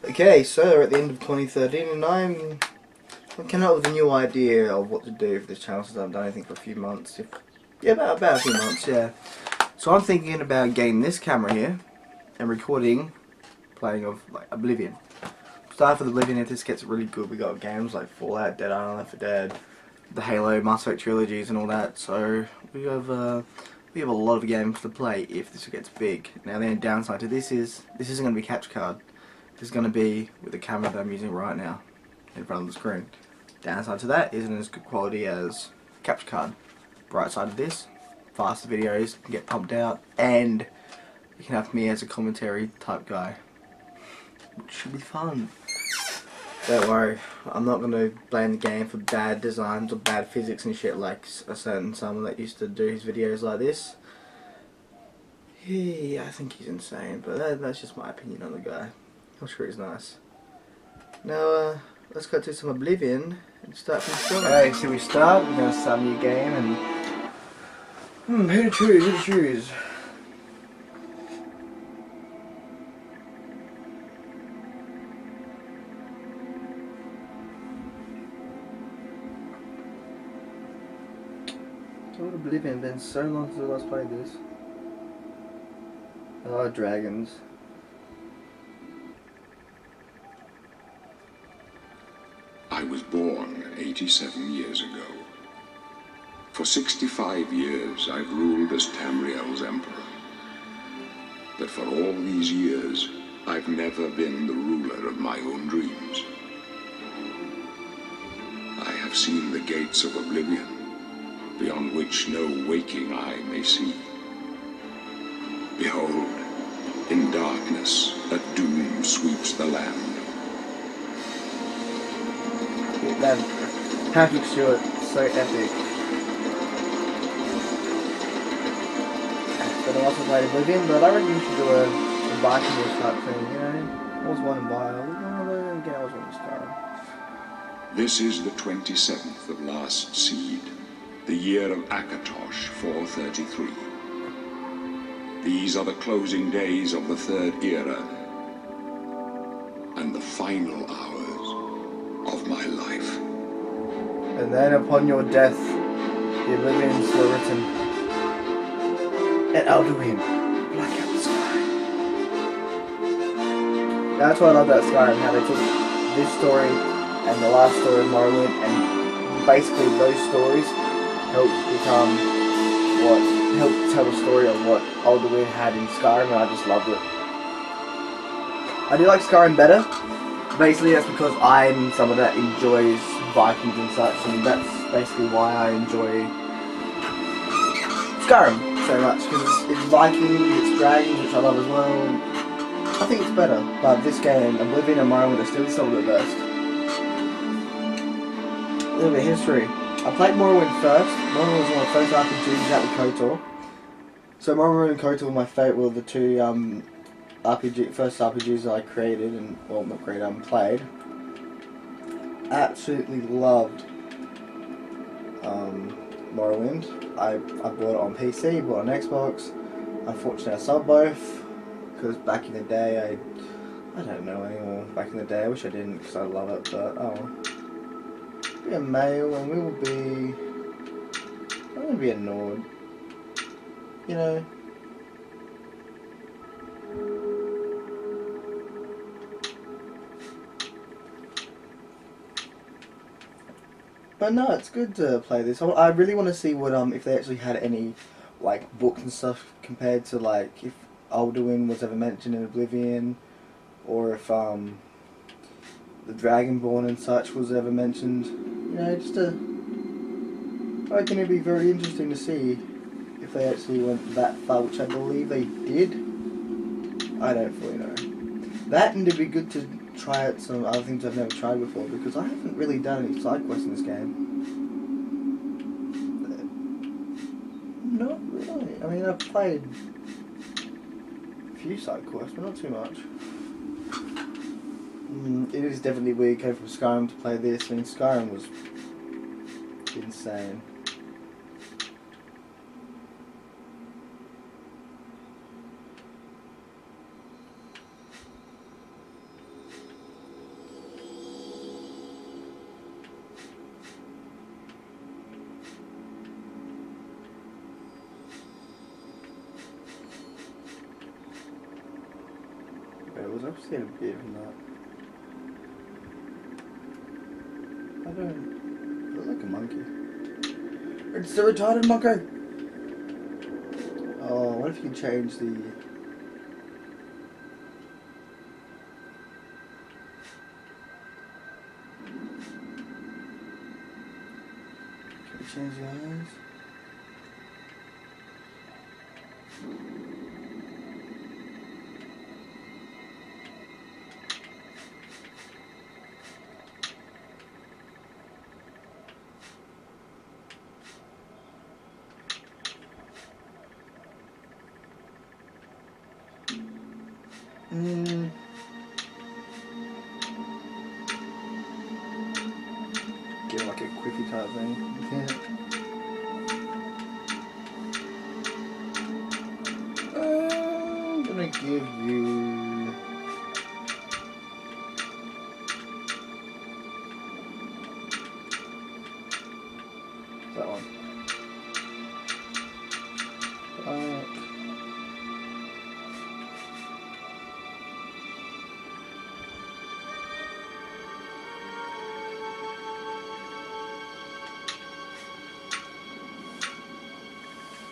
Okay, so we're at the end of 2013 and I'm coming up with a new idea of what to do for this channel since I haven't done anything for a few months. Yeah, about a few months, yeah. So I'm thinking about getting this camera here and recording playing of like Oblivion. Start with Oblivion. If this gets really good, we got games like Fallout, Dead Island, Left 4 Dead, the Halo, Mass Effect trilogies and all that. So we have a lot of games to play if this gets big. Now the only downside to this isn't going to be capture card. This is going to be with the camera that I'm using right now in front of the screen. Downside to that isn't as good quality as capture card. Bright side of this, faster videos can get pumped out, and you can have me as a commentary type guy, which should be fun. Don't worry, I'm not going to blame the game for bad designs or bad physics and shit like a certain someone that used to do his videos like this. Yeah, I think he's insane, but that's just my opinion on the guy. I'm sure he's nice. Now, let's go to some Oblivion and start from the start. Okay, so we start, we're going to start a new game and... who to choose? What Oblivion, been so long since I last played this. Oh, dragons. I was born 87 years ago. For 65 years I've ruled as Tamriel's emperor. But for all these years, I've never been the ruler of my own dreams. I have seen the gates of Oblivion, beyond which no waking eye may see. Behold, in darkness, a doom sweeps the land. That Patrick Stewart, so epic. I don't know what's played Oblivion, but I reckon you should do a Viking type thing, you know? I was one in Bio, again I was one in Skyrim. This is the 27th of last seed, the year of Akatosh 433. These are the closing days of the Third Era, and the final hours of my life. And then upon your death, the Oblivions were written. At Alduin, black out the sky. That's why I love that Skyrim, how they took this story and the last story of Morrowind, and basically those stories helped tell the story of what Alduin had in Skyrim, and I just loved it. I do like Skyrim better. Basically that's because I'm someone that enjoys Vikings and such, and that's basically why I enjoy Skyrim so much, because it's Vikings, it's dragons, which I love as well. I think it's better, but this game, Oblivion and Morrowind, are still some of the best. A little bit of history. I played Morrowind first. Morrowind was one of the first RPGs out with KOTOR. So Morrowind and KOTOR were my favourite, were the two first RPGs that I created, and, well, not created, played. Absolutely loved Morrowind. I bought it on PC, bought it on Xbox. Unfortunately I sold both, because back in the day, I don't know anymore. Back in the day, I wish I didn't, because I love it, but oh. Be a male and we will be... I'm going to be a Nord. You know. But no, it's good to play this. I really want to see what if they actually had any like books and stuff compared to like if Alduin was ever mentioned in Oblivion, or if the Dragonborn and such was ever mentioned. You know, I reckon it'd be very interesting to see if they actually went that far, which I believe they did. I don't fully know. That, and it'd be good to try out some other things I've never tried before, because I haven't really done any side quests in this game. Not really. I mean, I've played a few side quests, but not too much. It is definitely weird coming from Skyrim to play this. I mean, Skyrim was insane. I've seen a bit of that. I don't look like a monkey. It's the retarded monkey! Oh, what if you change the... Can we change the eyes? Get like a quickie type thing. Yeah. I'm gonna give you that one.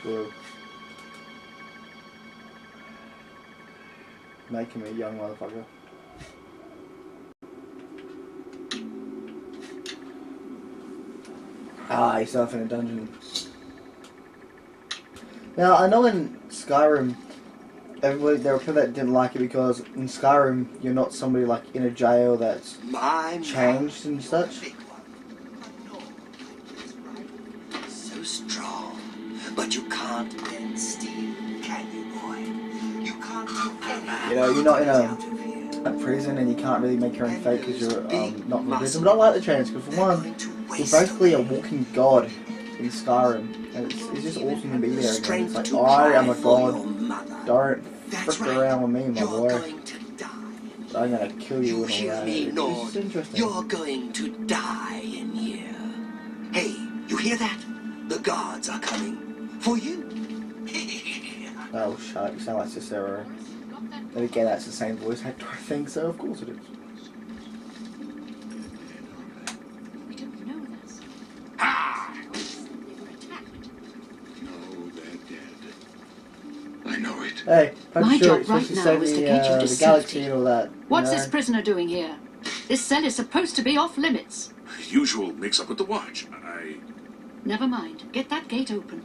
Blue. Making me a young motherfucker. Ah, he's off in a dungeon. Now, I know in Skyrim, everybody, there were people that didn't like it because in Skyrim, you're not somebody like in a jail that's changed and such. So strong, but you can't bend steel, can you, boy? You can't do anything. You know, you're not in a prison and you can't really make your own fate because you're not in prison. But I like the change because for one, you're basically a walking god in Skyrim. And it's just awesome to be there again. It's like, I am a god. Don't frick around with me, my boy. I'm gonna kill you and all that. It's interesting. You're going to die in here. Hey, you hear that? The guards are coming for you. Oh, shut up. You sound like Cicero. Then again, that's the same voice actor, I think, so of course it is. We don't know this. Ha! They were attacked. No, they're dead. I know it. Hey, I'm My sure job it's right supposed to now save is to the, get you to the safety. galaxy and all that. What's you this know? prisoner doing here? This cell is supposed to be off limits. Usual mix-up with the watch. Never mind. Get that gate open.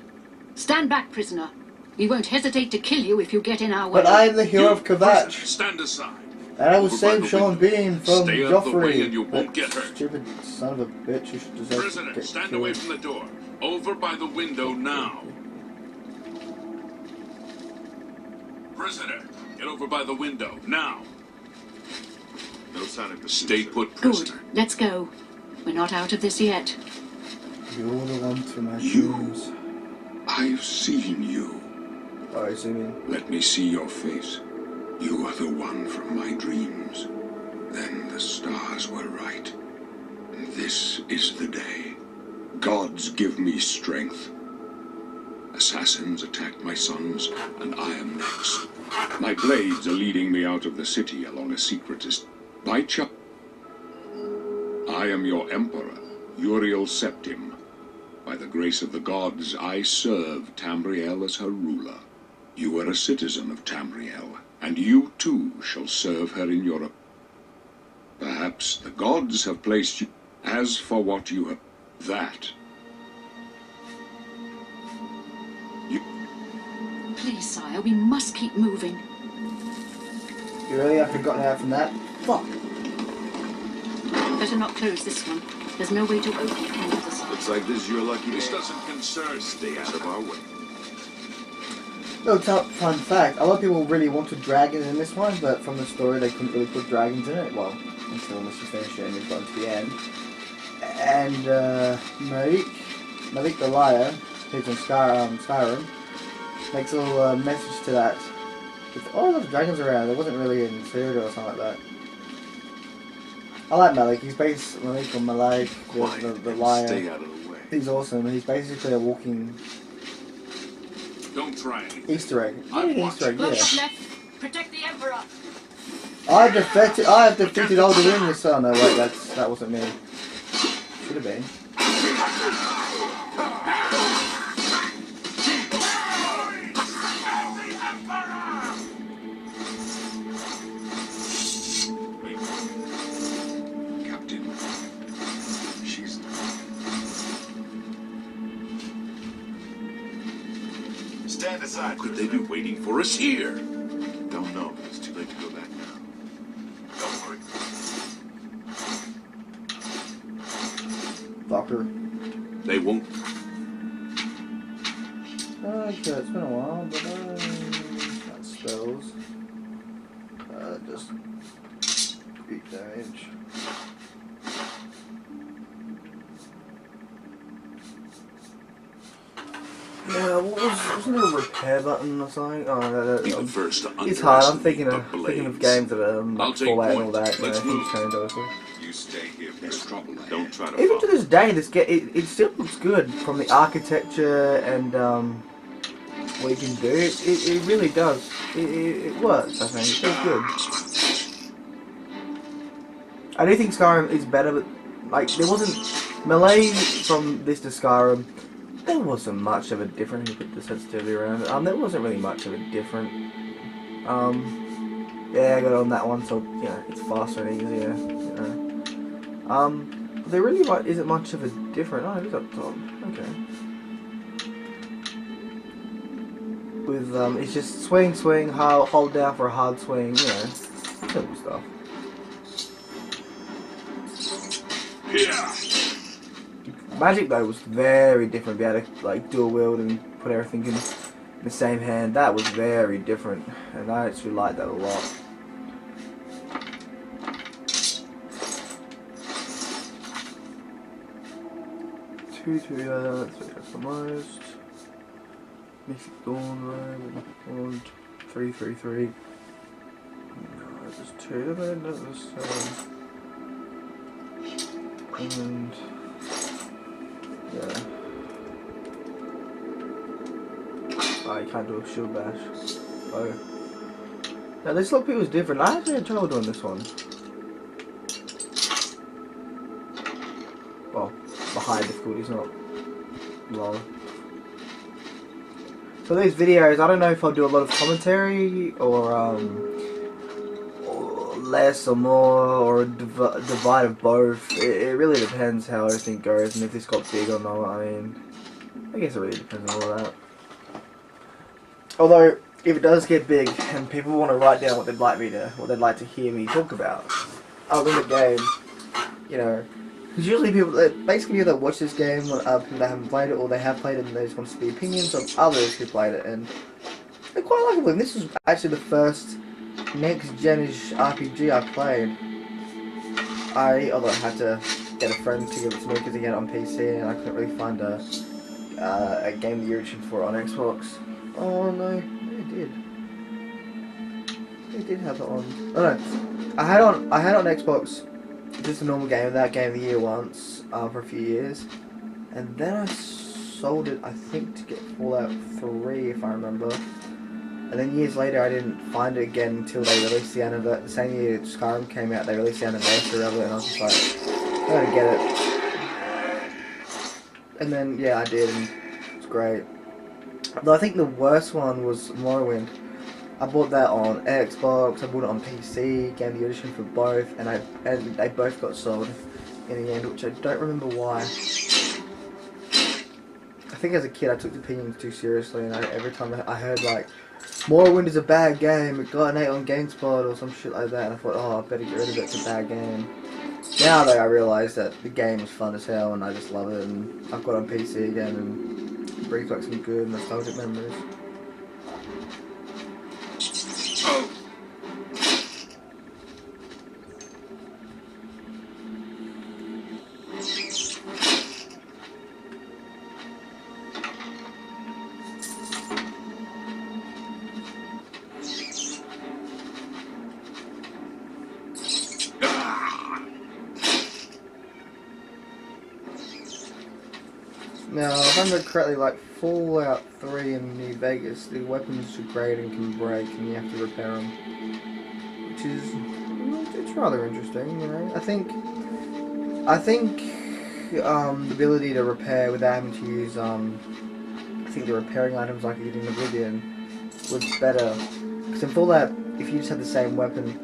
Stand back, prisoner. We won't hesitate to kill you if you get in our way. But I'm the hero of Kvatch. Stand aside. And I will Over by save the Sean window. Bean from Stay out of the way Joffrey. and you won't get hurt. Stupid son of a bitch, you should deserve Prisoner, to get stand killed. away from the door. Over by the window now. Prisoner, get over by the window now. No sign of the stay put, Good. prisoner. Let's go. We're not out of this yet. You're the one for my You. dreams. I've seen you. Alright, zoom in. Let me see your face. You are the one from my dreams. Then the stars were right. This is the day. Gods give me strength. Assassins attacked my sons, and I am next. My blades are leading me out of the city along a secretist. By Chuck, I am your emperor, Uriel Septim. By the grace of the gods, I serve Tamriel as her ruler. You are a citizen of Tamriel, and you too shall serve her in Europe. Perhaps the gods have placed you. As for what you have, that. Please, sire, we must keep moving. You really have forgotten out from that? Fuck. Better not close this one. There's no way to open it from the other side. Looks like this is your lucky This day. doesn't concern. Stay out of our way. Little fun fact, a lot of people really wanted dragons in this one, but from the story they couldn't really put dragons in it. Well, until you finish it and you've gotten to the end. And Malik the Liar, who's in Skyrim, makes a little message to that. With, oh, there's dragons around. There wasn't really in Cyrodiil or something like that. I like Malik. He's based Malik or Malak, the Liar. Stay out of the way. He's awesome. He's basically a walking Don't try anything. Easter egg. I'm Yeah, Easter egg, Close yeah. left. Protect the Emperor. I have defeated all the winners. Oh no, wait, that wasn't me. Should have been. Captain, she's... Stand aside. Could they be waiting for us here? Don't know. It's too late to go back now. Don't worry. Doctor. They won't. Okay, it's been a while, but that spells. Just beat damage. Yeah, wasn't there a repair button or something? Oh, no, Be the first to it's hard. I'm underestimate thinking of the games that are I'll like take Fallout and all point. that. You know, Let's things move. turned over. You stay here. There's trouble ahead. Don't try to Even to follow. this day, it still looks good from the architecture and what you can do. It really does. It works. I think it feels good. I do think Skyrim is better, but like there wasn't Melee from this to Skyrim. There wasn't much of a difference. You put the sensitivity around it. There wasn't really much of a different. Yeah, I got on that one, so you know it's faster and easier. You know. But there really isn't much of a different. Oh, it is up top. Okay. With it's just swing, hold down for a hard swing. You know, simple stuff. Yeah. Magic though was very different. Be able to like dual wield and put everything in the same hand. That was very different, and I actually liked that a lot. That's the most. Mythic Dawn, right? 333. No, there's two. Then there's and yeah. Oh, you can't do a shield bash. Oh. Now this look was different. I actually had trouble doing this one. Well, the high difficulty is not low. So these videos, I don't know if I'll do a lot of commentary or less or more or a divide of both. It really depends how everything goes and if this got big or not. I mean, I guess it really depends on all that. Although, if it does get big and people want to write down what they'd like to hear me talk about, I'll in the game, you know, because usually basically people that watch this game, people that haven't played it or they have played it and they just want to see the opinions of others who played it, and they're quite likable. And this was actually the first next-gen-ish RPG I played. Although I had to get a friend to give it to me because he had it on PC and I couldn't really find a game that you're itching for on Xbox. Oh no, it did. It did have it on. Oh no, I had on Xbox just a normal game, that Game of the Year once for a few years, and then I sold it I think to get Fallout 3 if I remember. And then years later, I didn't find it again until they released the anniversary. The same year Skyrim came out, they released the anniversary of it, and I was just like, I gotta get it. And then, yeah, I did, and it's great. Though I think the worst one was Morrowind. I bought that on Xbox, I bought it on PC, Game of the Year edition for both, and they both got sold in the end, which I don't remember why. I think as a kid I took the opinions too seriously, and every time I heard like, Morrowind is a bad game, it got an 8 on GameSpot or some shit like that, and I thought, oh, I better get rid of it, it's a bad game. Now though I realise that the game is fun as hell and I just love it, and I've got it on PC again and it brings back some good nostalgic memories. Now, if I remember correctly, like Fallout 3 in New Vegas, the weapons are great and can break and you have to repair them. Which is It's rather interesting, you know. I think the ability to repair without having to use I think the repairing items like you did in Oblivion was better. Because in Fallout, if you just had the same weapon,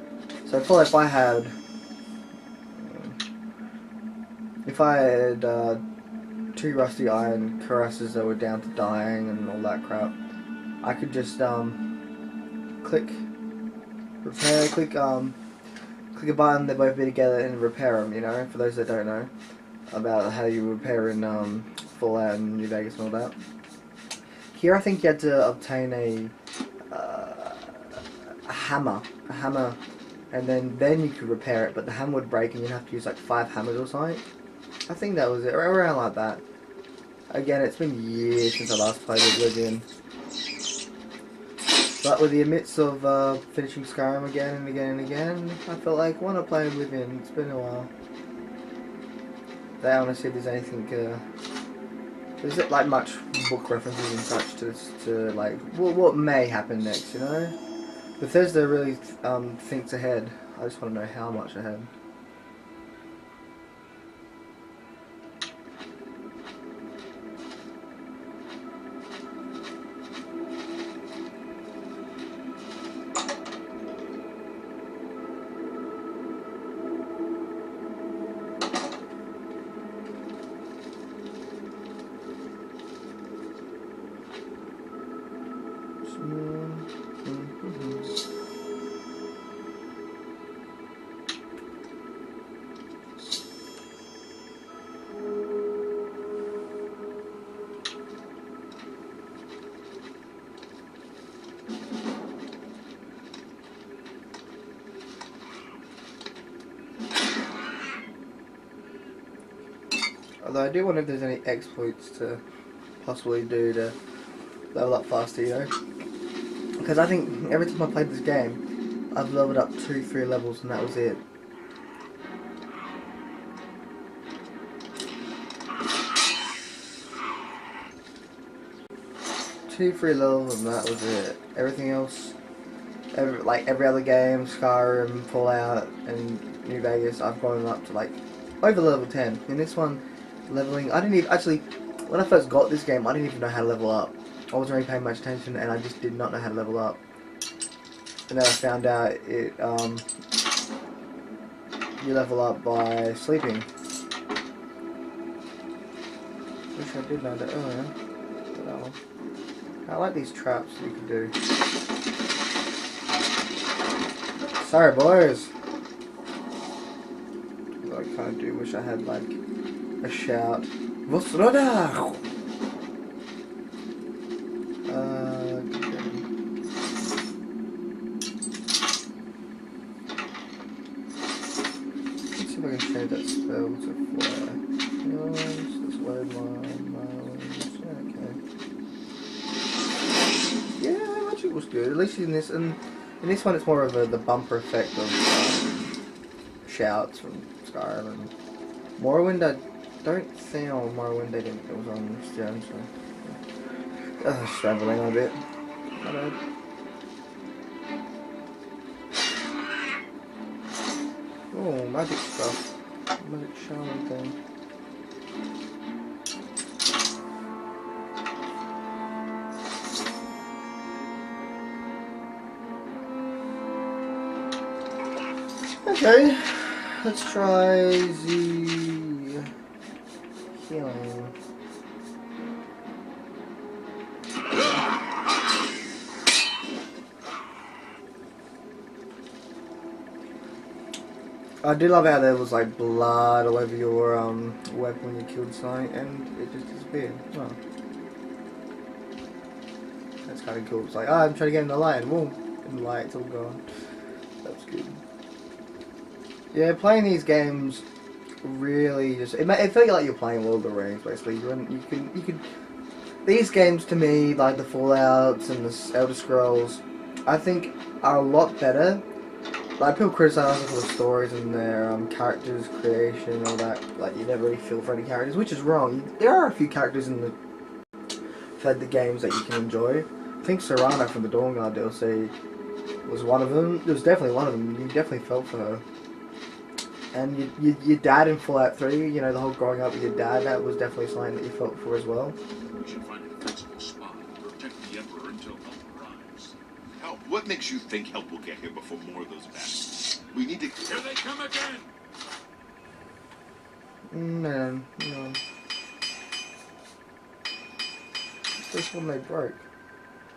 so in Fallout, if I had 2 rusty iron cuirasses that were down to dying and all that crap, I could just click repair, click a button, they both be together and repair them, you know, for those that don't know about how you repair in Fallout and New Vegas and all that. Here I think you had to obtain a hammer, and then you could repair it, but the hammer would break and you'd have to use like 5 hammers or something. I think that was it, around like that. Again, it's been years since I last played Oblivion. But with the midst of finishing Skyrim again and again and again, I felt like, why not play Oblivion? It's been a while. I want to see if there's anything, there's like much book references and such to like, what may happen next, you know? Bethesda really thinks ahead. I just want to know how much ahead. Although I do wonder if there's any exploits to possibly do to level up faster, you know? Because I think every time I played this game, I've leveled up 2-3 levels and that was it. Two, 3 levels and that was it. Everything else, like every other game, Skyrim, Fallout, and New Vegas, I've gone up to like over level 10. In this one, leveling, I didn't even, actually, when I first got this game, I didn't even know how to level up. I wasn't really paying much attention and I just did not know how to level up. And then I found out it, you level up by sleeping. Wish I did know that earlier. But that one. I like these traps you can do. Sorry boys! I kind of do wish I had like a shout. Vosroda! Let's see if I can change that spell to flare. Let's load my okay. Yeah, actually was good. At least in this, and in this one it's more of the bumper effect of shouts from Skyrim and Morrowind. I don't think Morrowind it was on this gen, so struggling a bit. My bad. Oh, magic stuff. Magic shaman thing. Okay, let's try the healing. I do love how there was like blood all over your weapon when you killed something and it just disappeared. Oh. That's kind of cool. It's like, I'm trying to get in the light and boom, in the light it's all gone. That was good. Yeah, playing these games really just it felt like you're playing Lord of the Rings basically. You could these games to me, like the Fallouts and the Elder Scrolls, I think are a lot better. Like people criticize them for the stories and their characters creation and all that. Like you never really feel for any characters, which is wrong. There are a few characters in the games that you can enjoy. I think Serana from the Dawnguard DLC was one of them. It was definitely one of them. You definitely felt for her. And your dad in Fallout 3, you know, the whole growing up with your dad, that was definitely something that you felt for as well. We should find a defensible spot and protect the Emperor until help arrives. Help? What makes you think help will get here before more of those bastards? We need to... Here they come again! No. This one they broke.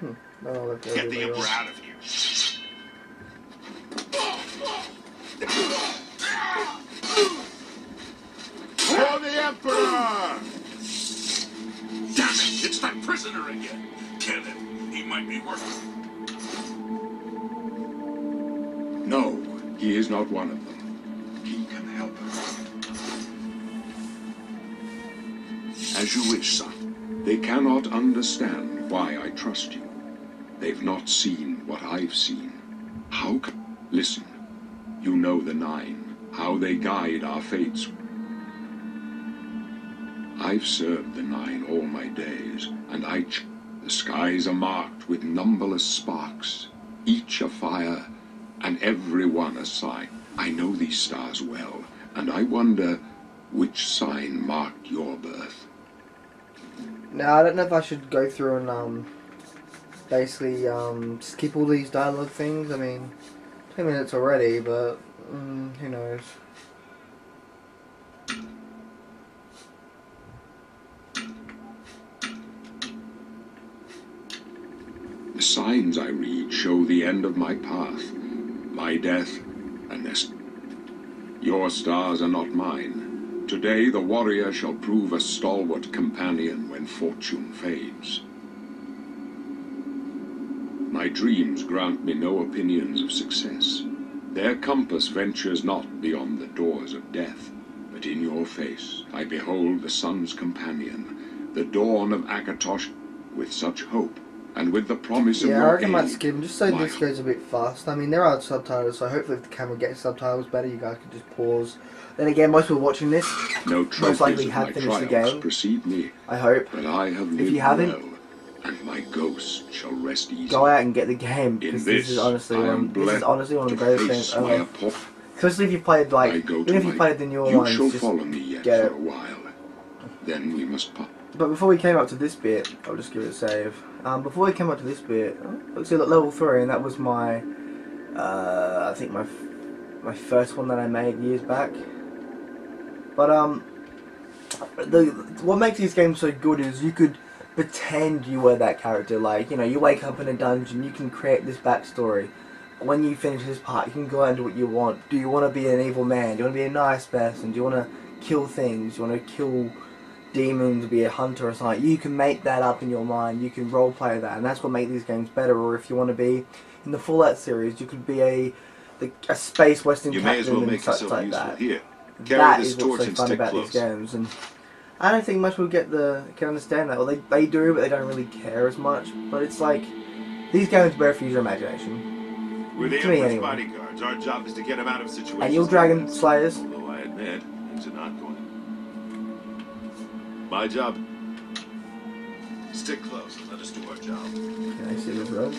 No, I'll Get the Emperor out of here. For the Emperor! Damn it! It's that prisoner again! Kill him! He might be worth it. No, he is not one of them. He can help us. As you wish, son. They cannot understand why I trust you. They've not seen what I've seen. How can... Listen, you know the Nine, how they guide our fates. I've served the Nine all my days, and the skies are marked with numberless sparks, each a fire, and every one a sign. I know these stars well, and I wonder which sign marked your birth. Now, I don't know if I should go through and basically skip all these dialogue things. I mean, 10 minutes already, but who knows. The signs I read show the end of my path, my death, and this. Your stars are not mine. Today the warrior shall prove a stalwart companion when fortune fades. My dreams grant me no opinions of success. Their compass ventures not beyond the doors of death, but in your face I behold the sun's companion, the dawn of Akatosh, with such hope, and with the promise of Yeah, I your reckon I might aid, skip them just so my this goes a bit fast. I mean, there are subtitles, so hopefully if the camera gets subtitles better, you guys can just pause. Then again, most people watching this no most trophies likely of have my finished the triumphs game. precede me, I hope. but I have If lived you haven't, well, and my ghost shall rest easy. go out and get the game, because In this is honestly I am one of the to greatest face games my ever. apo- Especially if you played like, I go even if to you my- played the newer You ones, shall just follow me yet get for it. a while. Then we must part. But before we came up to this bit, I'll just give it a save. Before we came up to this bit, let's see, at level 3, and that was my, I think my first one that I made years back. But what makes these games so good is you could pretend you were that character. Like, you know, you wake up in a dungeon, you can create this backstory. When you finish this part, you can go out and do what you want. Do you want to be an evil man? Do you want to be a nice person? Do you want to kill things? Do you want to kill demons, be a hunter or something? You can make that up in your mind. You can roleplay that, and that's what makes these games better. Or if you want to be in the Fallout series, you could be a space western You may as captain well and make such yourself like useful. that. Here, carry That this is what's torch so and fun stick about close. these games, and I don't think much people can understand that. Well, they do, but they don't really care as much. But it's like these games are better for your imagination. We're the To me, Emperor's anyway. bodyguards. Our job is to get him out of situations. And you're Dragon like this. Slayers. Although I admit, things are not going. My job. Stick close and let us do our job. Can I see those ropes?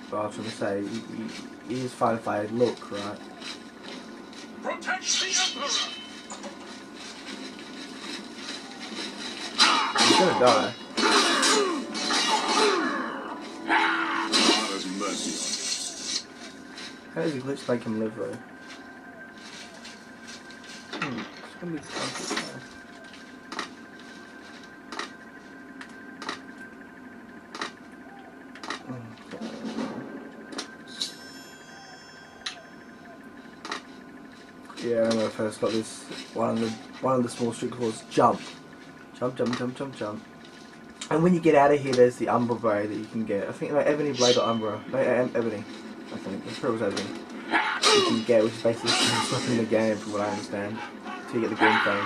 But I was going to say, you just find if I look, right? Protect the Emperor! He's going to die. God has mercy How does the glitch make him live, though? It's going to be complicated. Yeah, I remember when I first got this. One of the small strict was jump, jump, jump, jump, jump, jump. And when you get out of here, there's the Umbra Blade that you can get. I think like Ebony Blade or Umbra, Ebony. I think I'm sure it was Ebony. You can get, which is basically swapping the game, from what I understand, to get the Green Fang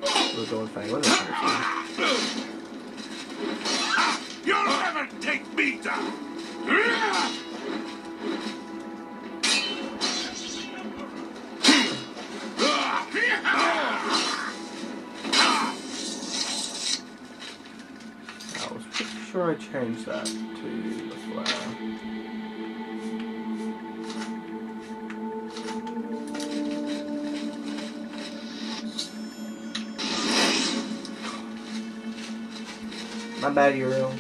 or the Dawn Fang. What is it? You'll never take me down! I was pretty sure I changed that to the flower. My bad, you're real.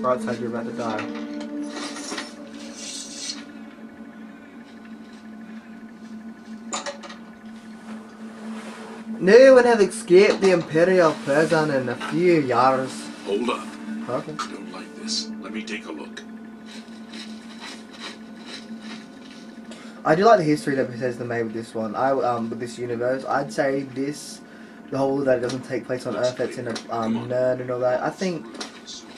Right side, you're about to die. No one has escaped the Imperial prison in a few years. Hold up. Okay. I don't like this. Let me take a look. I do like the history that Bethesda made with this one. With this universe, I'd say this, the whole that it doesn't take place on Earth, it's in a nerd and all that. I think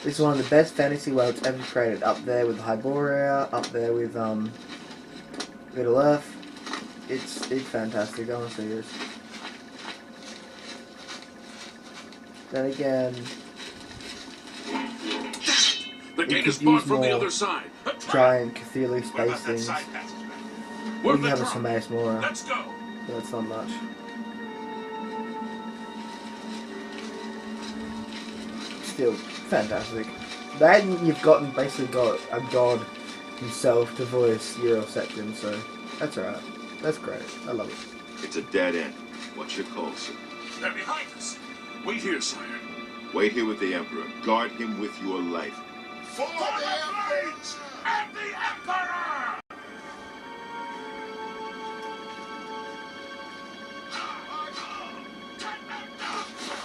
this is one of the best fantasy worlds ever created. Up there with Hyboria, up there with Middle Earth. It's fantastic. Honestly, it is. Then again, The gate is could barred use from the more other side. giant Cthulhu What space about that things. side passage? Where's We the have a truck? Samaris Mora. Let's go. But that's not much. Still fantastic. Then you've basically got a god himself to voice Eurosecond, so that's alright. That's great. I love it. It's a dead end. What's your call, sir? They're behind us. Wait here, sire. Wait here with the Emperor. Guard him with your life. For the flames and the Emperor!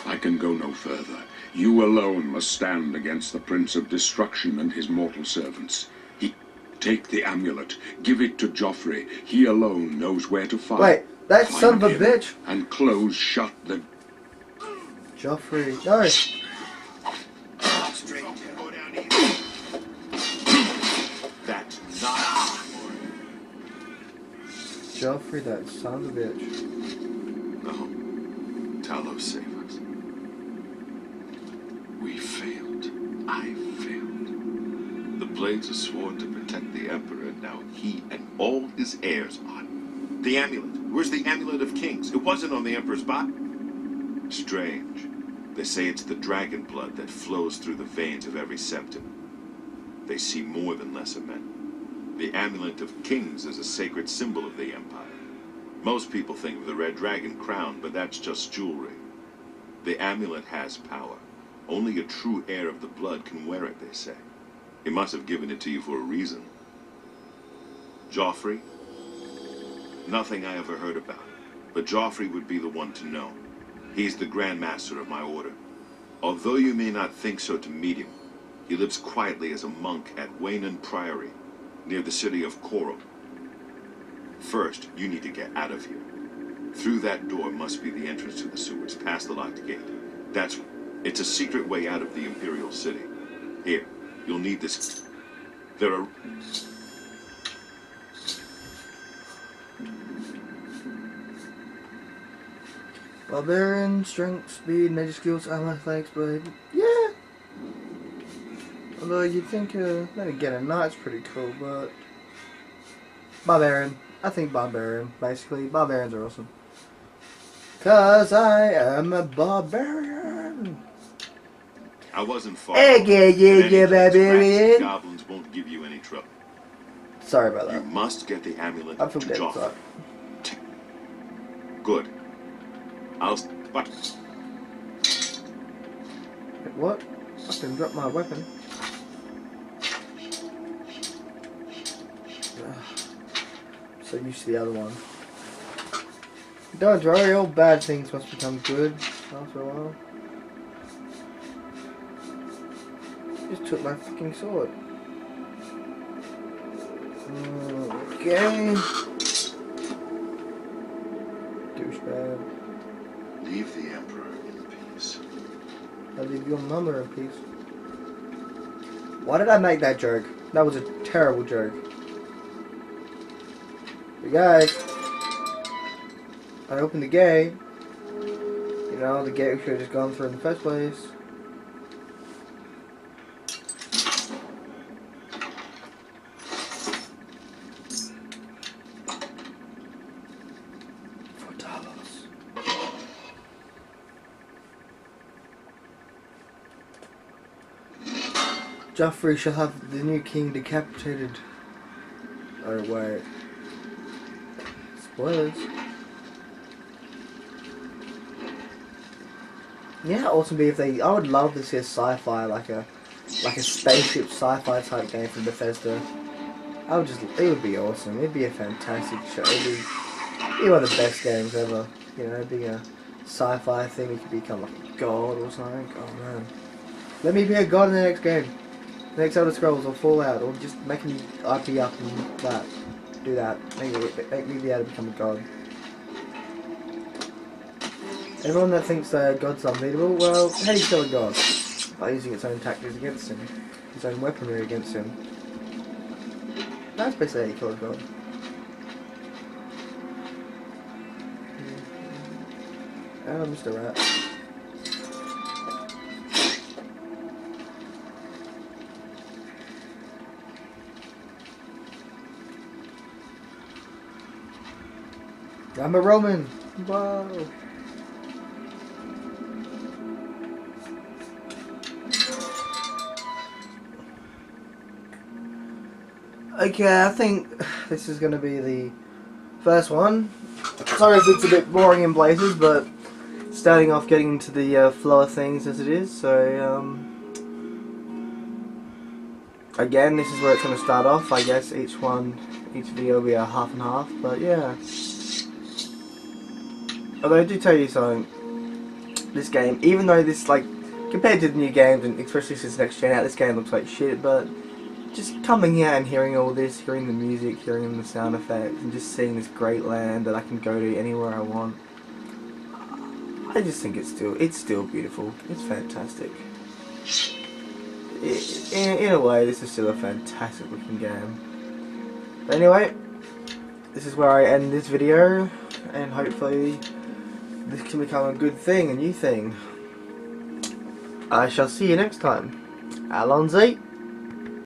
I can go no further. You alone must stand against the Prince of Destruction and his mortal servants. Take the amulet. Give it to Joffrey. He alone knows where to find. Wait, that find son of a him bitch! And close shut the... Joffrey. No! That's not. Joffrey, that son of a bitch. No. Talos, save us. We failed. I failed. The Blades are sworn to protect the Emperor, and now he and all his heirs are. The amulet. Where's the amulet of kings? It wasn't on the Emperor's body. Strange. They say it's the dragon blood that flows through the veins of every septum. They see more than lesser men. The amulet of kings is a sacred symbol of the Empire. Most people think of the red dragon crown, but that's just jewelry. The amulet has power. Only a true heir of the blood can wear it, they say. He must have given it to you for a reason. Joffrey? Nothing I ever heard about. But Joffrey would be the one to know. He's the Grand Master of my order. Although you may not think so to meet him, he lives quietly as a monk at Waynon Priory, near the city of Coral. First, you need to get out of here. Through that door must be the entrance to the sewers, past the locked gate. It's a secret way out of the Imperial City. Here, you'll need this. There are... Barbarian, strength, speed, magic skills, armor, athletics, but yeah. Although you'd think, then again, a knight's pretty cool, but barbarian. I think barbarian. Basically, barbarians are awesome. 'Cause I am a barbarian. I wasn't far. Hey, yeah, barbarian. Rats, goblins won't give you any trouble. Sorry about You that. must get the amulet I feel to dead Joffrey. inside. Good. What? What? I can drop my weapon. So used to the other one. Don't worry, all bad things must become good after a while. Just took my fucking sword. Okay. Douchebag. Leave the Emperor in peace. I'll leave your mama in peace. Why did I make that joke? That was a terrible joke. Hey guys, I opened the gate. You know, the gate we should have just gone through in the first place. For Talos. Joffrey shall have the new king decapitated. Oh wait. Spoilers. Yeah, how awesome would be if they. I would love to see a sci-fi, like a spaceship sci-fi type game from Bethesda. I would just. It would be awesome. It'd be a fantastic show. It'd be one of the best games ever. You know, being a sci-fi thing, you could become like a god or something. Oh man, let me be a god in the next game. The next Elder Scrolls or Fallout, or just make me IP up and that. Do that. Make me be able to become a god. Everyone that thinks God's unbeatable, well, how do you kill a god? By using its own tactics against him. Its own weaponry against him. That's basically how you kill a god. Oh, Mr. Rat. I'm a Roman! Whoa! Okay, I think this is going to be the first one. Sorry if it's a bit boring in places, but starting off getting into the flow of things as it is. So, again, this is where it's going to start off. I guess each video will be a half and half, but yeah. Although I do tell you something, this game, even though this, like, compared to the new games, and especially since next gen out, this game looks like shit, but just coming here and hearing all this, hearing the music, hearing the sound effects, and just seeing this great land that I can go to anywhere I want, I just think it's still beautiful. It's fantastic. In a way, this is still a fantastic looking game. But anyway, this is where I end this video, and hopefully this can become a good thing, a new thing. I shall see you next time. Alonzi.